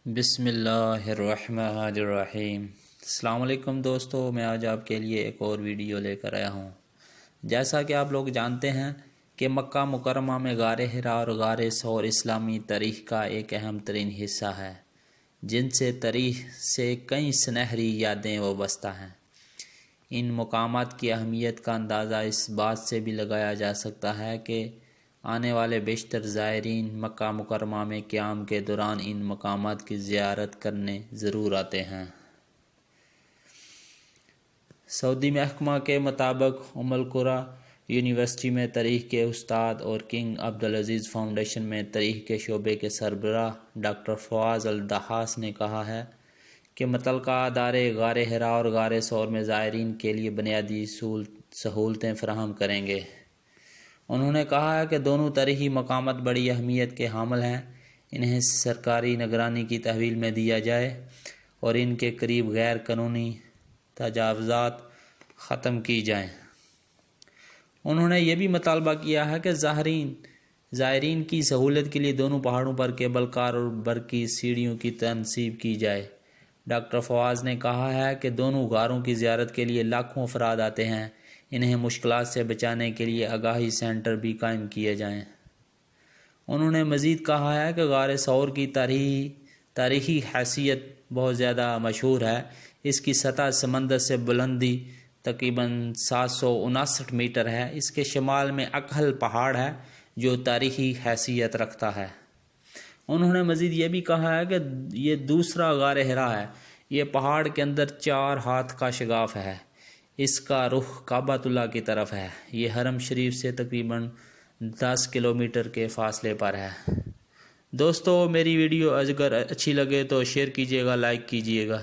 بسم اللہ الرحمن الرحیم۔ السلام علیکم دوستو، میں آج آپ کے لیے ایک اور ویڈیو لے کر آیا ہوں۔ جیسا کہ آپ لوگ جانتے ہیں کہ مکہ مکرمہ میں غار حرا اور غار ثور اسلامی تاریخ کا ایک اہم ترین حصہ ہے، جن سے تاریخ سے کئی سنہری یادیں وابستہ ہیں۔ ان مقامات کی اہمیت کا اندازہ اس بات سے بھی لگایا جا سکتا ہے کہ آنے والے بیشتر زائرین مکہ مکرمہ میں قیام کے دوران ان مقامات کی زیارت کرنے ضرور آتے ہیں۔ سعودی محکمہ کے مطابق ام القری یونیورسٹی میں تاریخ کے استاد اور کنگ عبدالعزیز فاؤنڈیشن میں تاریخ کے شعبے کے سربراہ ڈاکٹر فواز الدحاس نے کہا ہے کہ متعلقہ ادارے غار حرا اور غار ثور میں زائرین کے لیے بنیادی سہولتیں فراہم کریں گے۔ انہوں نے کہا ہے کہ دونوں تاریخی مقامات بڑی اہمیت کے حامل ہیں، انہیں سرکاری نگرانی کی تحویل میں دیا جائے اور ان کے قریب غیر قانونی تجاوزات ختم کی جائیں۔ انہوں نے یہ بھی مطالبہ کیا ہے کہ زائرین کی سہولت کے لیے دونوں پہاڑوں پر کیبل کار اور برقی سیڑھیوں کی تنصیب کی جائے۔ ڈاکٹر فواز نے کہا ہے کہ دونوں غاروں کی زیارت کے لیے لاکھوں افراد آتے ہیں، انہیں مشکلات سے بچانے کے لیے آگاہی سینٹر بھی قائم کیے جائیں۔ انہوں نے مزید کہا ہے کہ غار ثور کی تاریخی حیثیت بہت زیادہ مشہور ہے۔ اس کی سطح سمندر سے بلندی تقریباً 759 میٹر ہے۔ اس کے شمال میں اکھل پہاڑ ہے جو تاریخی حیثیت رکھتا ہے۔ انہوں نے مزید یہ بھی کہا ہے کہ یہ دوسرا غار حرا ہے۔ یہ پہاڑ کے اندر 4 ہاتھ کا شگاف ہے۔ اس کا رخ کعبۃ اللہ کی طرف ہے۔ یہ حرم شریف سے تقریباً 10 کلومیٹر کے فاصلے پر ہے۔ دوستو، میری ویڈیو اگر اچھی لگے تو شیئر کیجیے گا، لائک کیجیے گا۔